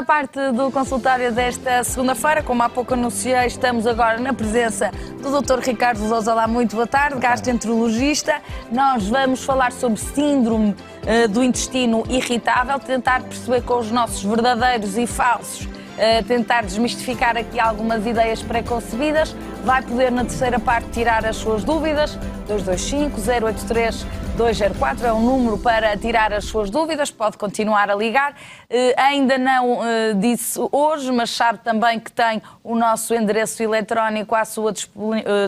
Segunda parte do consultório desta segunda-feira, como há pouco anunciei, estamos agora na presença do Dr. Ricardo Veloso. Olá, muito boa tarde, gastroenterologista. Nós vamos falar sobre síndrome do intestino irritável, tentar perceber com os nossos verdadeiros e falsos, tentar desmistificar aqui algumas ideias preconcebidas. Vai poder na terceira parte tirar as suas dúvidas. 225-083-204 é o número para tirar as suas dúvidas, pode continuar a ligar. Ainda não disse hoje, mas sabe também que tem o nosso endereço eletrónico à sua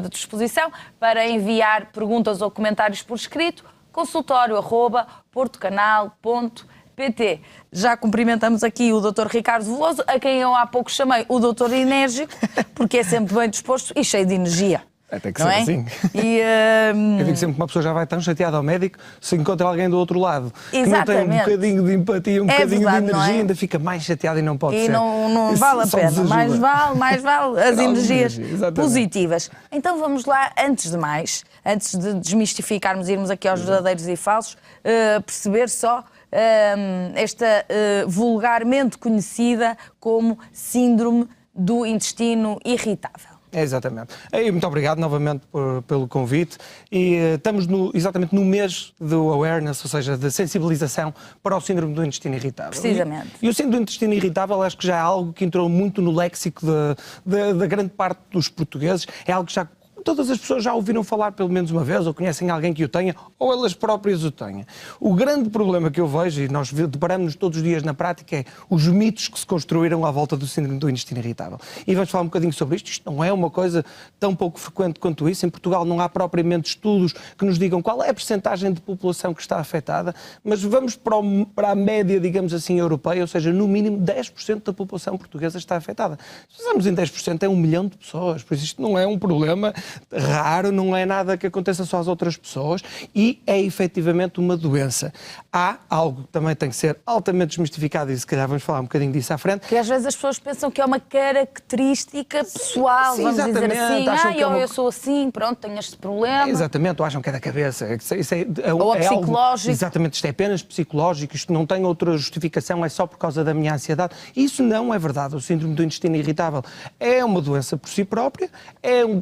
disposição para enviar perguntas ou comentários por escrito, consultório@portocanal.pt. Já cumprimentamos aqui o Dr. Ricardo Veloso, a quem eu há pouco chamei o Dr. Enérgico, porque é sempre bem disposto e cheio de energia. Tem que ser assim. Eu digo sempre que uma pessoa já vai tão chateada ao médico se encontra alguém do outro lado que não tem um bocadinho de empatia, um bocadinho de energia, ainda fica mais chateada e não pode ser. E não vale a pena. Mais vale as energias positivas. Então vamos lá, antes de mais, antes de desmistificarmos, irmos aqui aos verdadeiros e falsos, perceber só esta vulgarmente conhecida como síndrome do intestino irritável. Exatamente. E muito obrigado novamente pelo convite. E estamos exatamente no mês do awareness, ou seja, da sensibilização para o síndrome do intestino irritável. Precisamente. E o síndrome do intestino irritável acho que já é algo que entrou muito no léxico da grande parte dos portugueses. É algo que já todas as pessoas já ouviram falar pelo menos uma vez, ou conhecem alguém que o tenha, ou elas próprias o tenham. O grande problema que eu vejo, e nós deparamos-nos todos os dias na prática, é os mitos que se construíram à volta do síndrome do intestino irritável. E vamos falar um bocadinho sobre isto. Isto não é uma coisa tão pouco frequente quanto isso. Em Portugal não há propriamente estudos que nos digam qual é a percentagem de população que está afetada, mas vamos para a média, digamos assim, europeia, ou seja, no mínimo 10% da população portuguesa está afetada. Se pensamos em 10%, é 1 milhão de pessoas, por isso isto não é um problema raro, não é nada que aconteça só às outras pessoas e é efetivamente uma doença. Há algo que também tem que ser altamente desmistificado e se calhar vamos falar um bocadinho disso à frente. Que às vezes as pessoas pensam que é uma característica pessoal, vamos dizer assim, eu sou assim, pronto, tenho este problema. Exatamente, ou acham que é da cabeça. Ou psicológico. Algo, exatamente, isto é apenas psicológico, isto não tem outra justificação, é só por causa da minha ansiedade. Isso não é verdade. O síndrome do intestino irritável é uma doença por si própria,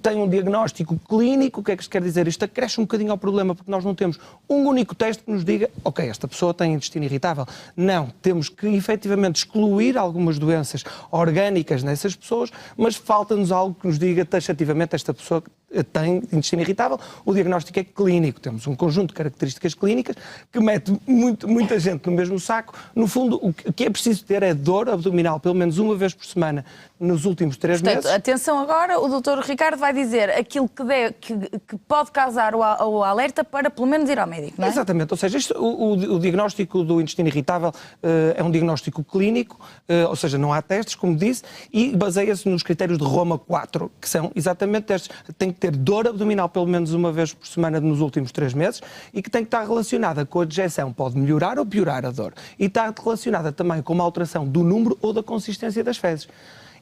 tem um diagnóstico clínico. O que é que isto quer dizer? Isto acresce um bocadinho ao problema, porque nós não temos um único teste que nos diga, ok, esta pessoa tem intestino irritável. Não, temos que efetivamente excluir algumas doenças orgânicas nessas pessoas, mas falta-nos algo que nos diga taxativamente esta pessoa tem intestino irritável. O diagnóstico é clínico. Temos um conjunto de características clínicas que mete muita gente no mesmo saco. No fundo, o que é preciso ter é dor abdominal, pelo menos uma vez por semana, nos últimos 3 meses. Atenção agora, o Dr. Ricardo vai dizer aquilo que pode causar o alerta para pelo menos ir ao médico, não é? Exatamente, ou seja, o diagnóstico do intestino irritável é um diagnóstico clínico, ou seja, não há testes, como disse, e baseia-se nos critérios de Roma 4, que são exatamente testes. Tem que ter dor abdominal pelo menos uma vez por semana nos últimos 3 meses e que tem que estar relacionada com a digestão. Pode melhorar ou piorar a dor. E está relacionada também com uma alteração do número ou da consistência das fezes.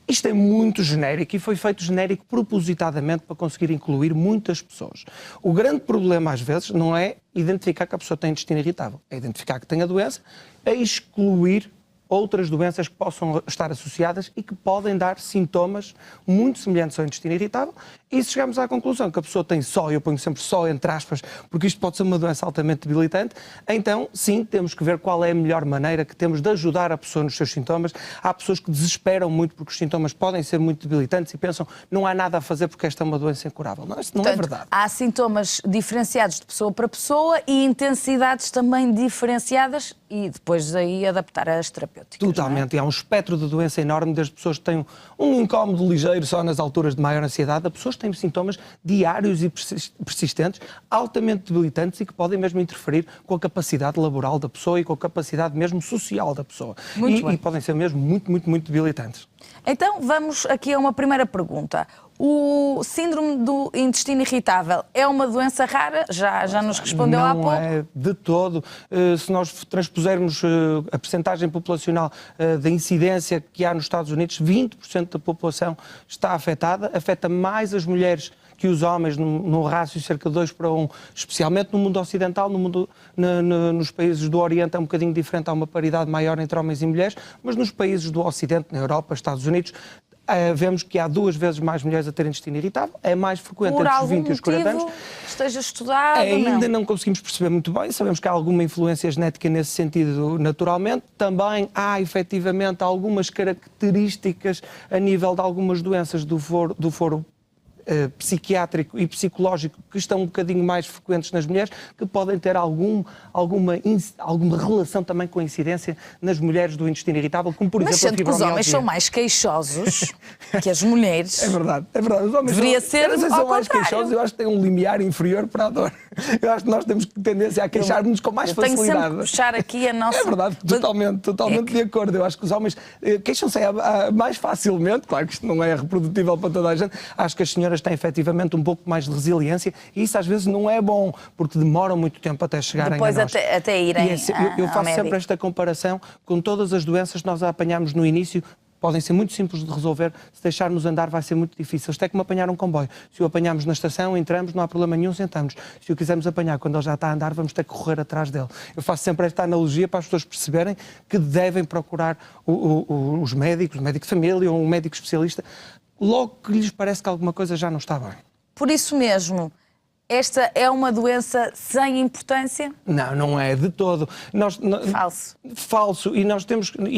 Isto é muito genérico e foi feito genérico propositadamente para conseguir incluir muitas pessoas. O grande problema, às vezes, não é identificar que a pessoa tem intestino irritável, é identificar que tem a doença, é excluir outras doenças que possam estar associadas e que podem dar sintomas muito semelhantes ao intestino irritável. E se chegamos à conclusão que a pessoa tem só, eu ponho sempre só entre aspas, porque isto pode ser uma doença altamente debilitante, então sim, temos que ver qual é a melhor maneira que temos de ajudar a pessoa nos seus sintomas. Há pessoas que desesperam muito porque os sintomas podem ser muito debilitantes e pensam não há nada a fazer porque esta é uma doença incurável. Não, isso não é verdade. Há sintomas diferenciados de pessoa para pessoa e intensidades também diferenciadas e depois daí adaptar às terapêuticas. Totalmente, e há um espectro de doença enorme das pessoas que têm um incómodo ligeiro só nas alturas de maior ansiedade, a pessoas que têm sintomas diários e persistentes, altamente debilitantes e que podem mesmo interferir com a capacidade laboral da pessoa e com a capacidade mesmo social da pessoa. E podem ser mesmo muito debilitantes. Então vamos aqui a uma primeira pergunta. O síndrome do intestino irritável é uma doença rara? Já nos respondeu há pouco. Não é de todo. Se nós transpusermos a percentagem populacional da incidência que há nos Estados Unidos, 20% da população está afetada, afeta mais as mulheres que os homens, num rácio cerca de 2:1, especialmente no mundo ocidental, nos países do Oriente é um bocadinho diferente, há uma paridade maior entre homens e mulheres, mas nos países do Ocidente, na Europa, Estados Unidos, vemos que há 2 vezes mais mulheres a terem intestino irritável, é mais frequente entre os 20 e os 40 anos. Esteja estudado, ainda não conseguimos perceber muito bem, sabemos que há alguma influência genética nesse sentido naturalmente, também há efetivamente algumas características a nível de algumas doenças do foro psiquiátrico e psicológico que estão um bocadinho mais frequentes nas mulheres, que podem ter alguma relação também com a incidência nas mulheres do intestino irritável, como por exemplo a fibromialgia. Mas sendo que os homens são mais queixosos que as mulheres. É verdade. Os homens deveria ser são mais queixosos, eu acho que têm um limiar inferior para a dor. Eu acho que nós temos tendência a queixar-nos com mais facilidade. Tenho sempre que puxar aqui a nossa... É verdade, totalmente de acordo. Eu acho que os homens queixam-se mais facilmente, claro que isto não é reprodutível para toda a gente, acho que as senhoras têm efetivamente um pouco mais de resiliência e isso às vezes não é bom, porque demoram muito tempo até chegarem depois a nós. até irem eu faço sempre esta comparação com todas as doenças que nós apanhamos no início. Podem ser muito simples de resolver, se deixarmos andar vai ser muito difícil. Isto é como apanhar um comboio. Se o apanhamos na estação, entramos, não há problema nenhum, sentamos. Se o quisermos apanhar quando ele já está a andar, vamos ter que correr atrás dele. Eu faço sempre esta analogia para as pessoas perceberem que devem procurar os médicos, o médico de família ou um médico especialista, logo que lhes parece que alguma coisa já não está bem. Por isso mesmo, esta é uma doença sem importância? Não é de todo. Falso. Falso. E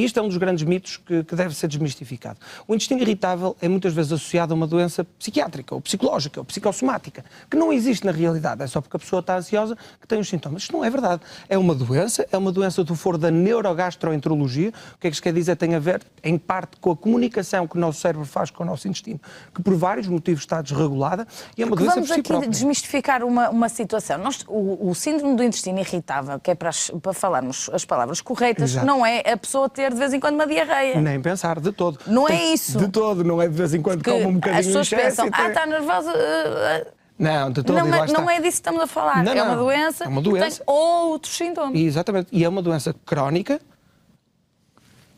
isto é um dos grandes mitos que deve ser desmistificado. O intestino irritável é muitas vezes associado a uma doença psiquiátrica, ou psicológica, ou psicossomática, que não existe na realidade. É só porque a pessoa está ansiosa que tem os sintomas. Isto não é verdade. É uma doença do foro da neurogastroenterologia. O que é que isto quer dizer? Tem a ver, em parte, com a comunicação que o nosso cérebro faz com o nosso intestino, que por vários motivos está desregulada, e é uma doença por si própria. Vamos aqui desmistificar uma situação. O síndrome do intestino irritável, que é para falarmos as palavras corretas, exato, não é a pessoa ter de vez em quando uma diarreia. Nem pensar, de todo. Não é isso. De todo, não é de vez em quando come um bocadinho de excesso. As pessoas pensam, está nervosa... Não, de todo. Não é disso que estamos a falar. Não, é uma doença que tem outros sintomas. Exatamente. E é uma doença crónica,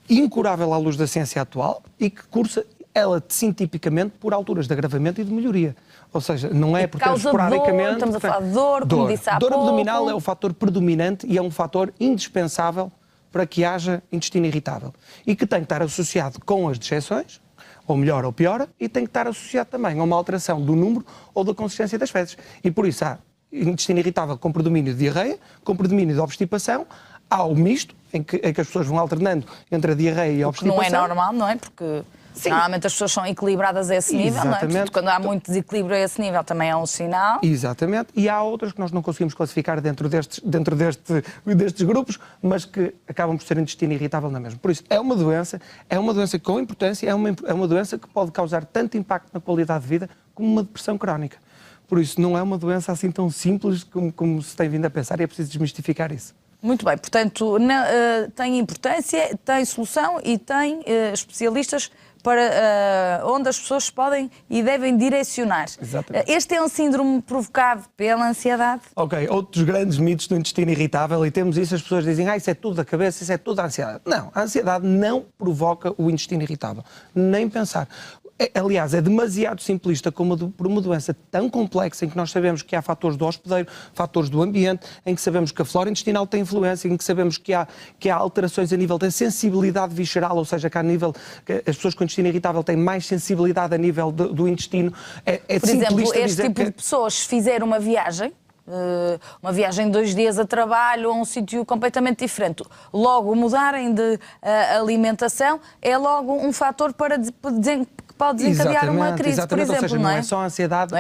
incurável à luz da ciência atual e que cursa ela, sim, tipicamente, por alturas de agravamento e de melhoria. Ou seja, não é porque esporadicamente... Estamos a falar de dor, como disse há pouco. Dor abdominal é o fator predominante e é um fator indispensável para que haja intestino irritável. E que tem que estar associado com as dejeções, ou melhor ou pior, e tem que estar associado também a uma alteração do número ou da consistência das fezes. E por isso há intestino irritável com predomínio de diarreia, com predomínio de obstipação, há o misto, em que as pessoas vão alternando entre a diarreia e a obstipação. Que não é normal, não é? Porque... Sim. Normalmente as pessoas são equilibradas a esse nível, não é? Portanto, quando há muito desequilíbrio a esse nível também é um sinal. Exatamente. E há outras que nós não conseguimos classificar dentro destes grupos, mas que acabam por ser intestino irritável na mesma. Por isso, é uma doença com importância, é uma doença que pode causar tanto impacto na qualidade de vida como uma depressão crónica. Por isso, não é uma doença assim tão simples como se tem vindo a pensar e é preciso desmistificar isso. Muito bem, portanto, tem importância, tem solução e tem especialistas para onde as pessoas podem e devem direcionar. Exatamente. Este é um síndrome provocado pela ansiedade? Ok, outros grandes mitos do intestino irritável, e temos isso, as pessoas dizem, isso é tudo da cabeça, isso é tudo da ansiedade. Não, a ansiedade não provoca o intestino irritável, nem pensar. Aliás, é demasiado simplista por uma doença tão complexa em que nós sabemos que há fatores do hospedeiro, fatores do ambiente, em que sabemos que a flora intestinal tem influência, em que sabemos que há alterações a nível da sensibilidade visceral, ou seja, que as pessoas com intestino irritável têm mais sensibilidade a nível do intestino. Por exemplo, este tipo de pessoas, se fizer uma viagem de 2 dias a trabalho a um sítio completamente diferente, logo mudarem de alimentação é logo um fator para pode desencadear uma crise, por exemplo, ou seja, não é só a ansiedade,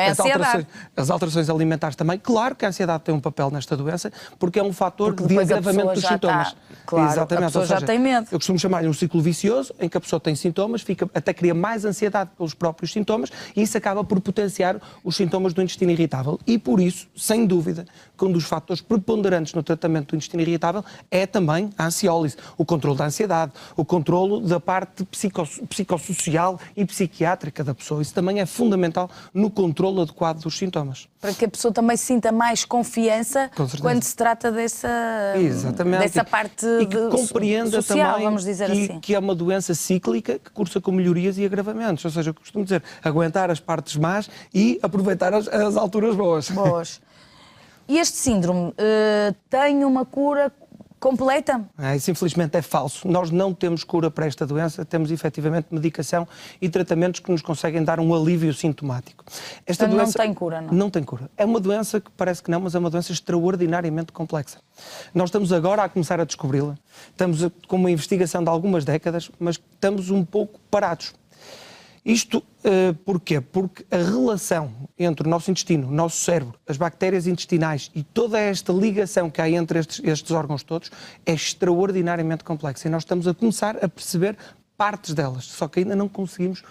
as alterações alimentares também. Claro que a ansiedade tem um papel nesta doença, porque é um fator de agravamento dos sintomas. Claro, exatamente. A pessoa já tem medo. Eu costumo chamar-lhe um ciclo vicioso, em que a pessoa tem sintomas, até cria mais ansiedade pelos próprios sintomas, e isso acaba por potenciar os sintomas do intestino irritável. E por isso, sem dúvida, que um dos fatores preponderantes no tratamento do intestino irritável é também a ansiólise, o controlo da ansiedade, o controlo da parte psicossocial e psicológica psiquiátrica da pessoa. Isso também é fundamental no controle adequado dos sintomas. Para que a pessoa também sinta mais confiança quando se trata dessa parte e que compreenda social, também vamos dizer assim. Que é uma doença cíclica que cursa com melhorias e agravamentos. Ou seja, eu costumo dizer, aguentar as partes más e aproveitar as alturas boas. E este síndrome tem uma cura completa? Isso infelizmente é falso. Nós não temos cura para esta doença, temos efetivamente medicação e tratamentos que nos conseguem dar um alívio sintomático. Esta então doença não tem cura, não? Não tem cura. É uma doença que parece que não, mas é uma doença extraordinariamente complexa. Nós estamos agora a começar a descobri-la. Estamos com uma investigação de algumas décadas, mas estamos um pouco parados. Isto porquê? Porque a relação entre o nosso intestino, o nosso cérebro, as bactérias intestinais e toda esta ligação que há entre estes órgãos todos é extraordinariamente complexa. E nós estamos a começar a perceber partes delas, só que ainda não conseguimos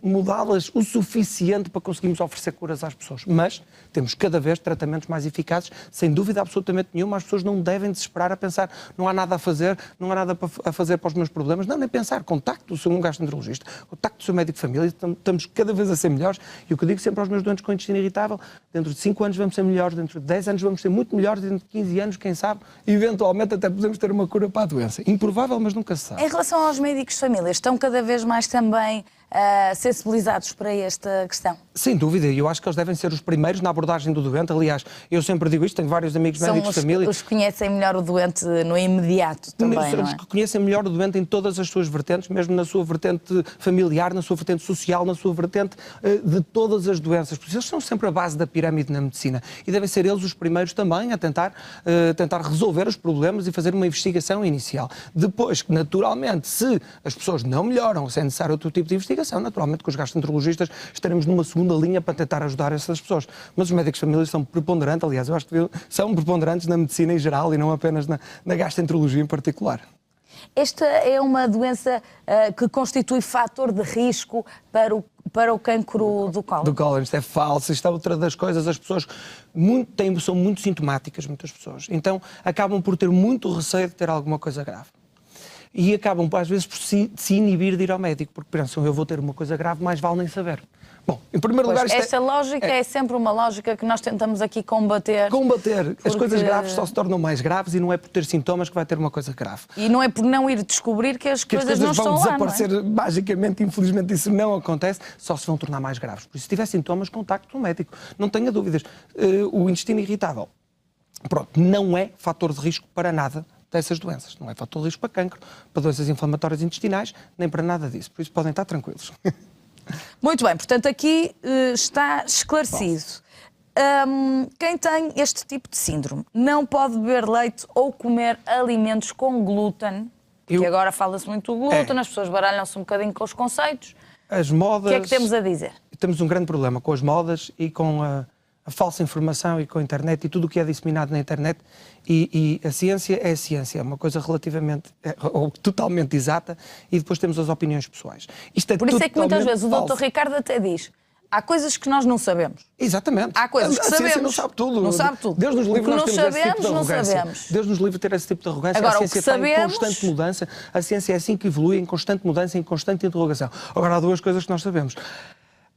mudá-las o suficiente para conseguirmos oferecer curas às pessoas. Mas temos cada vez tratamentos mais eficazes, sem dúvida absolutamente nenhuma. As pessoas não devem desesperar a pensar, não há nada a fazer, não há nada a fazer para os meus problemas. Não, nem pensar. Contacte o seu gastroenterologista, contacte o seu médico de família. Estamos cada vez a ser melhores. E o que eu digo sempre aos meus doentes com intestino irritável, dentro de 5 anos vamos ser melhores, dentro de 10 anos vamos ser muito melhores, dentro de 15 anos, quem sabe, eventualmente até podemos ter uma cura para a doença. Improvável, mas nunca se sabe. Em relação aos médicos de família, estão cada vez mais também sensibilizados para esta questão? Sem dúvida, e eu acho que eles devem ser os primeiros na abordagem do doente. Aliás, eu sempre digo isto, tenho vários amigos médicos de família. Os que conhecem melhor o doente no imediato também, não é? Os que conhecem melhor o doente em todas as suas vertentes, mesmo na sua vertente familiar, na sua vertente social, na sua vertente de todas as doenças. Por isso, eles são sempre a base da pirâmide na medicina e devem ser eles os primeiros também a tentar resolver os problemas e fazer uma investigação inicial. Depois, naturalmente, se as pessoas não melhoram, se é necessário outro tipo de investigação, naturalmente que os gastroenterologistas estaremos numa segunda linha para tentar ajudar essas pessoas. Mas os médicos de família são preponderantes, aliás, eu acho que são preponderantes na medicina em geral e não apenas na gastroenterologia em particular. Esta é uma doença que constitui fator de risco para o cancro do cólon? Do cólon, isto é falso. Isto é outra das coisas, as pessoas são muito sintomáticas, muitas pessoas. Então acabam por ter muito receio de ter alguma coisa grave. E acabam, às vezes, por se inibir de ir ao médico, porque pensam, eu vou ter uma coisa grave, mais vale nem saber. Bom, em primeiro lugar... Esta lógica é sempre uma lógica que nós tentamos aqui combater. As coisas graves só se tornam mais graves e não é por ter sintomas que vai ter uma coisa grave. E não é por não ir descobrir que as coisas não estão lá, vão desaparecer magicamente, infelizmente isso não acontece, só se vão tornar mais graves. Por isso, se tiver sintomas, contacte um médico. Não tenha dúvidas. O intestino irritável, pronto, não é fator de risco para nada dessas doenças. Não é fator de risco para cancro, para doenças inflamatórias intestinais, nem para nada disso. Por isso podem estar tranquilos. Muito bem, portanto aqui está esclarecido. Quem tem este tipo de síndrome não pode beber leite ou comer alimentos com glúten, que agora fala-se muito do glúten, as pessoas baralham-se um bocadinho com os conceitos. As modas... O que é que temos a dizer? Temos um grande problema com as modas e com a falsa informação e com a internet e tudo o que é disseminado na internet. E a ciência, é uma coisa relativamente ou totalmente exata, e depois temos as opiniões pessoais. Por isso é que muitas vezes o Dr. Ricardo até diz, há coisas que nós não sabemos. Exatamente. Há coisas que sabemos. A ciência não sabe tudo. Não sabe tudo. Deus nos livre nós temos esse tipo de arrogância. Deus nos livre ter esse tipo de arrogância. Agora, a ciência está em constante mudança. A ciência é assim que evolui, em constante mudança, em constante interrogação. Agora, há duas coisas que nós sabemos.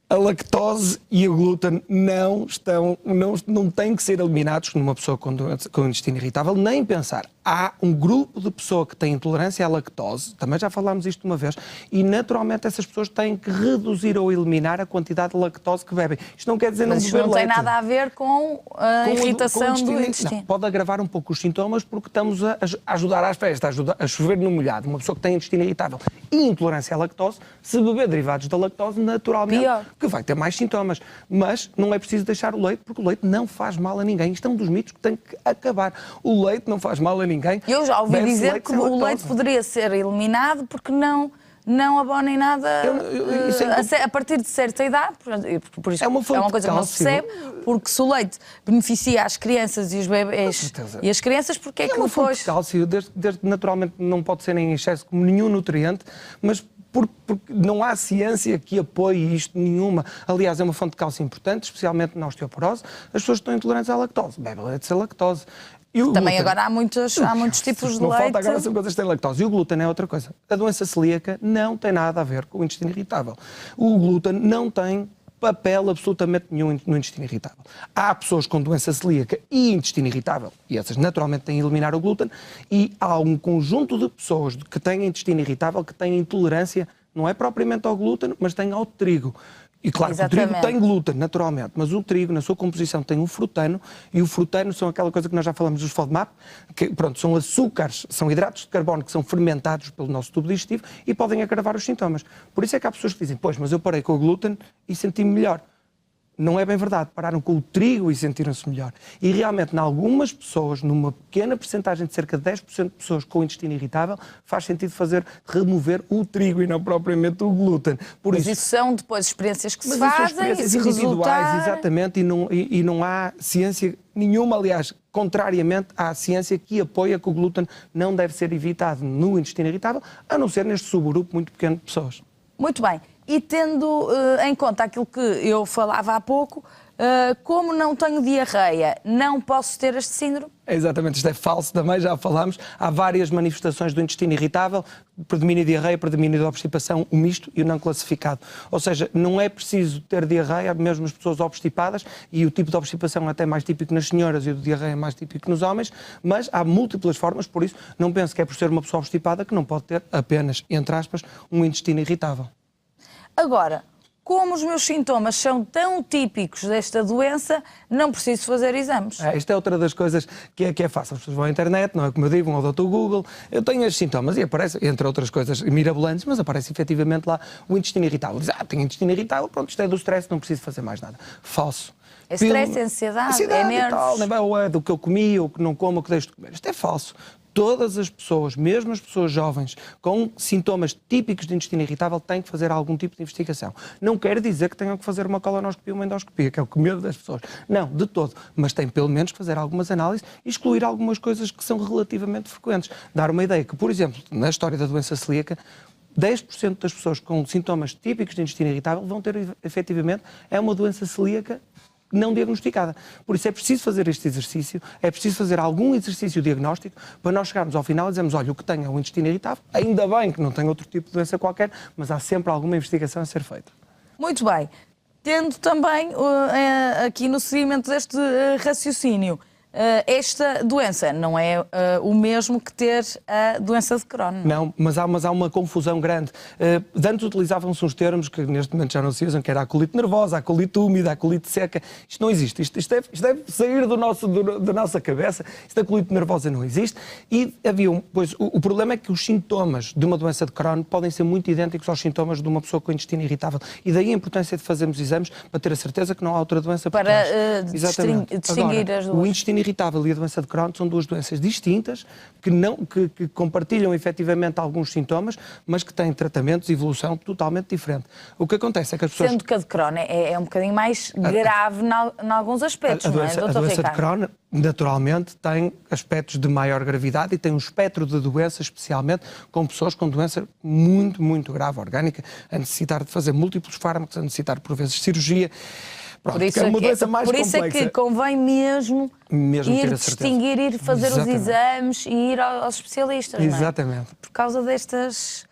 A lactose e o glúten não têm que ser eliminados numa pessoa com intestino irritável, nem pensar. Há um grupo de pessoa que tem intolerância à lactose, também já falámos isto uma vez, e naturalmente essas pessoas têm que reduzir ou eliminar a quantidade de lactose que bebem. Isto não quer dizer não beber leite. Mas isto não tem nada a ver com a irritação do intestino. Não, pode agravar um pouco os sintomas porque estamos a ajudar às festas, a chover no molhado. Uma pessoa que tem intestino irritável e intolerância à lactose, se beber derivados da lactose, naturalmente que vai ter mais sintomas. Mas não é preciso deixar o leite, porque o leite não faz mal a ninguém. Isto é um dos mitos que tem que acabar. O leite não faz mal a ninguém. Eu já ouvi dizer que o leite poderia ser eliminado porque não abonem nada a partir de certa idade. Por isso é uma coisa que não se percebe, porque se o leite beneficia as crianças e os bebês e as crianças, porque é que depois... De cálcio, desde naturalmente não pode ser em excesso como nenhum nutriente, mas porque não há ciência que apoie isto nenhuma. Aliás, é uma fonte de cálcio importante, especialmente na osteoporose. As pessoas que estão intolerantes à lactose bebem leite sem lactose. E o Também glúten? agora há muitos tipos de Não leite. falta agora são coisas que têm lactose. E o glúten é outra coisa. A doença celíaca não tem nada a ver com o intestino irritável. O glúten não tem papel absolutamente nenhum no intestino irritável. Há pessoas com doença celíaca e intestino irritável, e essas naturalmente têm que eliminar o glúten, e há um conjunto de pessoas que têm intestino irritável que têm intolerância, não é propriamente ao glúten, mas têm ao trigo. E claro que o trigo tem glúten, naturalmente, mas o trigo, na sua composição, tem um frutano, e o frutano são aquela coisa que nós já falamos dos FODMAP, que, pronto, são açúcares, são hidratos de carbono que são fermentados pelo nosso tubo digestivo e podem agravar os sintomas. Por isso é que há pessoas que dizem, pois, mas eu parei com o glúten e senti-me melhor. Não é bem verdade, pararam com o trigo e sentiram-se melhor. E realmente, em algumas pessoas, numa pequena percentagem de cerca de 10% de pessoas com intestino irritável, faz sentido remover o trigo e não propriamente o glúten. Mas isso são depois experiências que se fazem, experiências individuais, exatamente, e não há ciência nenhuma, aliás, contrariamente à ciência que apoia que o glúten não deve ser evitado no intestino irritável, a não ser neste subgrupo muito pequeno de pessoas. Muito bem. E tendo em conta aquilo que eu falava há pouco, como não tenho diarreia, não posso ter este síndrome? Exatamente, isto é falso também, já falámos. Há várias manifestações do intestino irritável, predomínio de diarreia, predomínio de obstipação, o misto e o não classificado. Ou seja, não é preciso ter diarreia, mesmo as pessoas obstipadas, e o tipo de obstipação é até mais típico nas senhoras e o de diarreia é mais típico nos homens, mas há múltiplas formas, por isso não penso que é por ser uma pessoa obstipada que não pode ter apenas, entre aspas, um intestino irritável. Agora, como os meus sintomas são tão típicos desta doença, não preciso fazer exames. Isto é outra das coisas que é fácil. As pessoas vão à internet, não é como eu digo, vão ao Dr. Google, eu tenho estes sintomas e aparece, entre outras coisas mirabolantes, mas aparece efetivamente lá o intestino irritável. Diz, tenho intestino irritável, pronto, isto é do stress, não preciso fazer mais nada. Falso. É stress, é ansiedade, é nervos. Ou é do que eu comi, ou que não como, ou que deixo de comer. Isto é falso. Todas as pessoas, mesmo as pessoas jovens, com sintomas típicos de intestino irritável, têm que fazer algum tipo de investigação. Não quer dizer que tenham que fazer uma colonoscopia ou uma endoscopia, que é o que medo das pessoas. Não, de todo. Mas têm pelo menos que fazer algumas análises e excluir algumas coisas que são relativamente frequentes. Dar uma ideia que, por exemplo, na história da doença celíaca, 10% das pessoas com sintomas típicos de intestino irritável vão ter, efetivamente, uma doença celíaca não diagnosticada. Por isso é preciso fazer este exercício, é preciso fazer algum exercício diagnóstico para nós chegarmos ao final e dizermos, olha, o que tenho é um intestino irritável, ainda bem que não tenho outro tipo de doença qualquer, mas há sempre alguma investigação a ser feita. Muito bem. Tendo também aqui no seguimento deste raciocínio, esta doença não é o mesmo que ter a doença de Crohn. Não, mas há uma confusão grande. Antes utilizavam-se uns termos que neste momento já não se usam, que era a colite nervosa, a colite úmida, a colite seca. Isto não existe. Isto deve sair da nossa cabeça. Isto da colite nervosa não existe. E pois, o problema é que os sintomas de uma doença de Crohn podem ser muito idênticos aos sintomas de uma pessoa com intestino irritável. E daí a importância de fazermos exames para ter a certeza que não há outra doença por trás. Para distinguir agora, as duas. O intestino irritável e a doença de Crohn são duas doenças distintas que compartilham efetivamente alguns sintomas, mas que têm tratamentos e evolução totalmente diferente. O que acontece é que as pessoas... Sendo que a de Crohn é um bocadinho mais grave em alguns aspectos, não é, Dr. A doença Ricardo? de Crohn, naturalmente, tem aspectos de maior gravidade e tem um espectro de doença, especialmente com pessoas com doença muito, muito grave, orgânica, a necessitar de fazer múltiplos fármacos, a necessitar, por vezes, de cirurgia. Pronto, Por isso é uma doença mais complexa. É que convém mesmo ir distinguir, ir fazer Exatamente. os exames e ir aos especialistas, Exatamente. não é? Por causa destas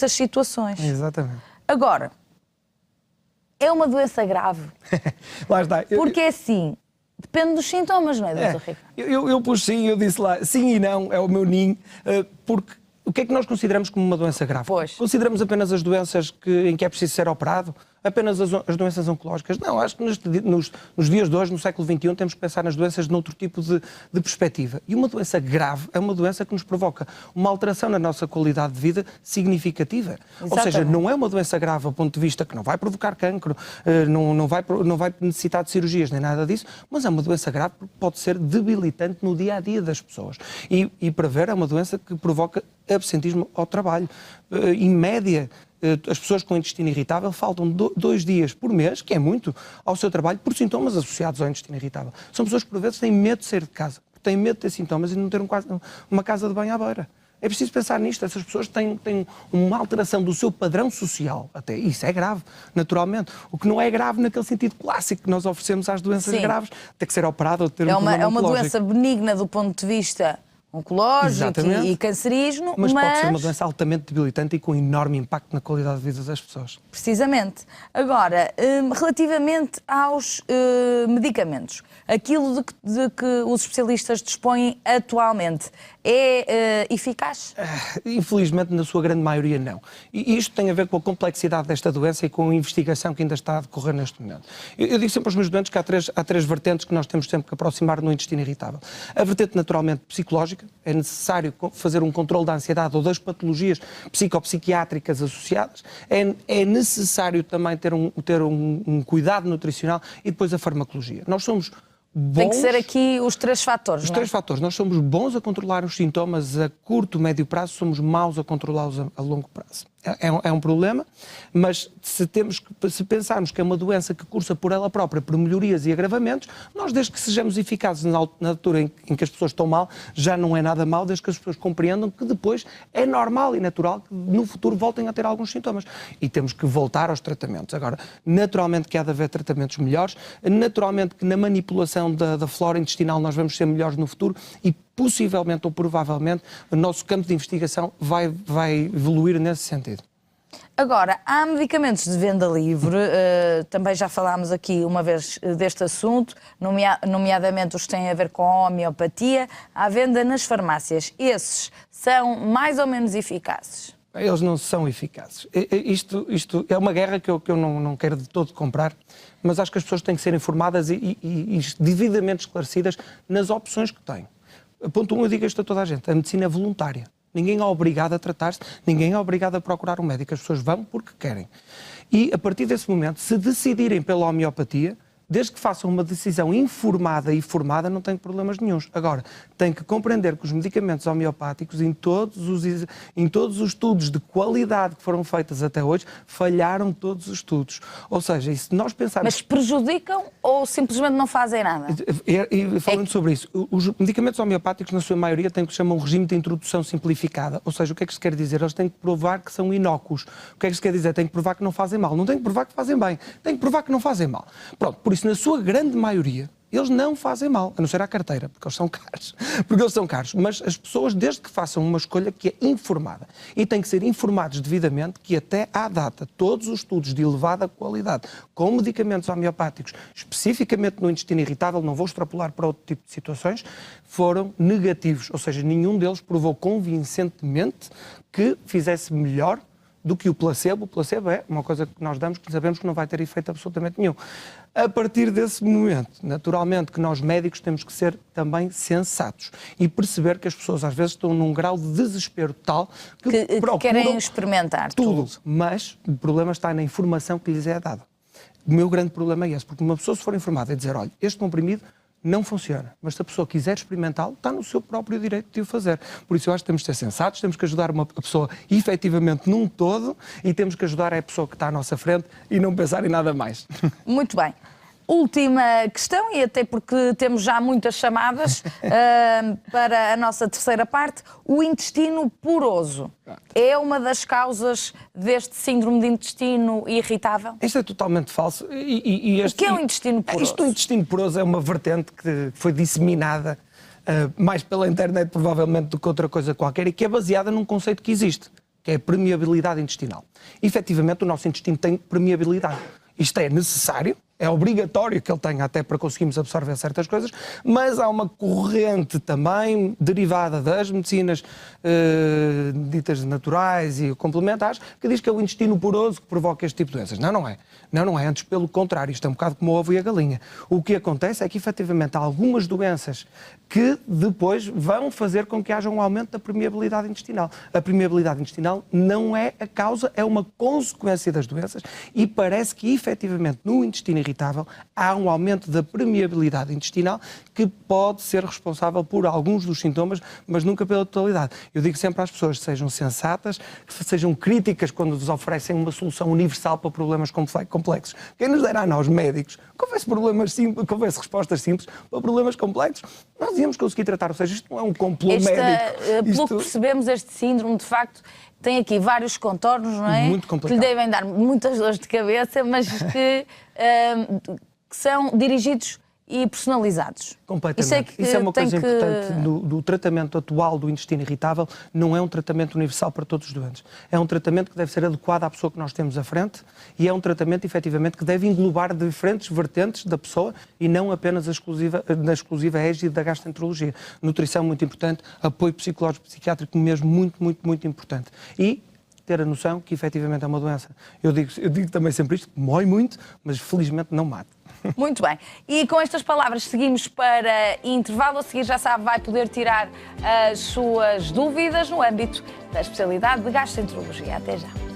situações. Exatamente. Agora, é uma doença grave. Lá está. Porque é assim, depende dos sintomas, não é, Dr. Ricardo? Eu pus sim, eu disse lá, sim e não, é o meu ninho, porque o que é que nós consideramos como uma doença grave? Pois. Consideramos apenas as doenças em que é preciso ser operado? Apenas as doenças oncológicas? Não, acho que nos dias de hoje, no século XXI, temos que pensar nas doenças de outro tipo de perspectiva. E uma doença grave é uma doença que nos provoca uma alteração na nossa qualidade de vida significativa. Exatamente. Ou seja, não é uma doença grave ao ponto de vista que não vai provocar cancro, não vai necessitar de cirurgias nem nada disso, mas é uma doença grave porque pode ser debilitante no dia-a-dia das pessoas. E para ver, é uma doença que provoca absentismo ao trabalho. Em média, as pessoas com intestino irritável faltam 2 dias por mês, que é muito, ao seu trabalho por sintomas associados ao intestino irritável. São pessoas que, por vezes, têm medo de sair de casa, têm medo de ter sintomas e não ter uma casa de banho à beira. É preciso pensar nisto. Essas pessoas têm uma alteração do seu padrão social. Até isso é grave, naturalmente. O que não é grave naquele sentido clássico que nós oferecemos às doenças graves, ter que ser operado ou ter um problema É uma oncológico. doença benigna do ponto de vista oncológico e cancerígeno, mas pode ser uma doença altamente debilitante e com enorme impacto na qualidade de vida das pessoas. Precisamente. Agora, relativamente aos medicamentos, aquilo de que os especialistas dispõem atualmente é eficaz? Infelizmente, na sua grande maioria, não. E isto tem a ver com a complexidade desta doença e com a investigação que ainda está a decorrer neste momento. Eu digo sempre aos meus doentes que há três vertentes que nós temos sempre que aproximar no intestino irritável. A vertente naturalmente psicológica, é necessário fazer um controle da ansiedade ou das patologias psicopsiquiátricas associadas, é necessário também ter um cuidado nutricional e depois a farmacologia. Nós somos bons... Tem que ser aqui os três fatores, Os três fatores. Nós somos bons a controlar os sintomas a curto, médio prazo, somos maus a controlá-los a longo prazo. É um problema, mas se pensarmos que é uma doença que cursa por ela própria, por melhorias e agravamentos, nós, desde que sejamos eficazes na altura em que as pessoas estão mal, já não é nada mal, desde que as pessoas compreendam que depois é normal e natural que no futuro voltem a ter alguns sintomas. E temos que voltar aos tratamentos. Agora, naturalmente que há de haver tratamentos melhores, naturalmente que na manipulação da flora intestinal nós vamos ser melhores no futuro e possivelmente ou provavelmente o nosso campo de investigação vai evoluir nesse sentido. Agora, há medicamentos de venda livre, também já falámos aqui uma vez deste assunto, nomeadamente os que têm a ver com a homeopatia, à venda nas farmácias. Esses são mais ou menos eficazes? Eles não são eficazes. Isto é uma guerra que eu não quero de todo comprar, mas acho que as pessoas têm que ser informadas e devidamente esclarecidas nas opções que têm. Ponto 1, eu digo isto a toda a gente, a medicina é voluntária. Ninguém é obrigado a tratar-se, ninguém é obrigado a procurar um médico. As pessoas vão porque querem. E, a partir desse momento, se decidirem pela homeopatia, desde que façam uma decisão informada e formada, não têm problemas nenhuns. Agora, têm que compreender que os medicamentos homeopáticos, em todos os estudos de qualidade que foram feitos até hoje, falharam todos os estudos. Ou seja, e se nós pensarmos... Mas prejudicam ou simplesmente não fazem nada? E falando sobre isso, os medicamentos homeopáticos, na sua maioria, têm o que se chama um regime de introdução simplificada. Ou seja, o que é que se quer dizer? Eles têm que provar que são inócuos. O que é que se quer dizer? Têm que provar que não fazem mal. Não têm que provar que fazem bem. Têm que provar que não fazem mal. Pronto, por isso, na sua grande maioria, eles não fazem mal, a não ser à carteira, porque eles são caros. Mas as pessoas, desde que façam uma escolha que é informada, e têm que ser informados devidamente que até à data, todos os estudos de elevada qualidade, com medicamentos homeopáticos, especificamente no intestino irritável, não vou extrapolar para outro tipo de situações, foram negativos. Ou seja, nenhum deles provou convincentemente que fizesse melhor do que o placebo. O placebo é uma coisa que nós damos que sabemos que não vai ter efeito absolutamente nenhum. A partir desse momento, naturalmente que nós médicos temos que ser também sensatos e perceber que as pessoas às vezes estão num grau de desespero tal que querem experimentar tudo. Mas o problema está na informação que lhes é dada. O meu grande problema é esse, porque uma pessoa, se for informada e dizer, olha, este comprimido não funciona, mas se a pessoa quiser experimentá-lo, está no seu próprio direito de o fazer. Por isso eu acho que temos de ser sensatos, temos que ajudar a pessoa efetivamente num todo e temos que ajudar a pessoa que está à nossa frente e não pensar em nada mais. Muito bem. Última questão, e até porque temos já muitas chamadas para a nossa terceira parte, o intestino poroso é uma das causas deste síndrome de intestino irritável? Isto é totalmente falso. O que é o intestino poroso? O intestino poroso é uma vertente que foi disseminada mais pela internet provavelmente do que outra coisa qualquer e que é baseada num conceito que existe, que é a permeabilidade intestinal. Efetivamente, o nosso intestino tem permeabilidade. Isto é necessário, é obrigatório que ele tenha até para conseguirmos absorver certas coisas, mas há uma corrente também derivada das medicinas ditas naturais e complementares que diz que é o intestino poroso que provoca este tipo de doenças. Não é. Não é. Antes, pelo contrário, isto é um bocado como o ovo e a galinha. O que acontece é que, efetivamente, há algumas doenças que depois vão fazer com que haja um aumento da permeabilidade intestinal. A permeabilidade intestinal não é a causa, é uma consequência das doenças e parece que, efetivamente, no intestino irritável há um aumento da permeabilidade intestinal que pode ser responsável por alguns dos sintomas, mas nunca pela totalidade. Eu digo sempre às pessoas que sejam sensatas, que sejam críticas quando nos oferecem uma solução universal para problemas complexos. Quem nos dera a nós, médicos, que houvesse respostas simples para problemas complexos, nós íamos conseguir tratar. Ou seja, isto não é um complô médico. Pelo que percebemos, este síndrome, de facto, tem aqui vários contornos, não é? Muito complicado. Que lhe devem dar muitas dores de cabeça, mas que são dirigidos e personalizados. Completamente. Isso é uma coisa importante do tratamento atual do intestino irritável. Não é um tratamento universal para todos os doentes. É um tratamento que deve ser adequado à pessoa que nós temos à frente e é um tratamento, efetivamente, que deve englobar diferentes vertentes da pessoa e não apenas na exclusiva égide da gastroenterologia. Nutrição muito importante, apoio psicológico psiquiátrico mesmo muito importante. E ter a noção que, efetivamente, é uma doença. Eu digo também sempre isto, mói muito, mas felizmente não mata. Muito bem. E com estas palavras seguimos para intervalo. A seguir, já sabe, vai poder tirar as suas dúvidas no âmbito da especialidade de gastroenterologia. Até já.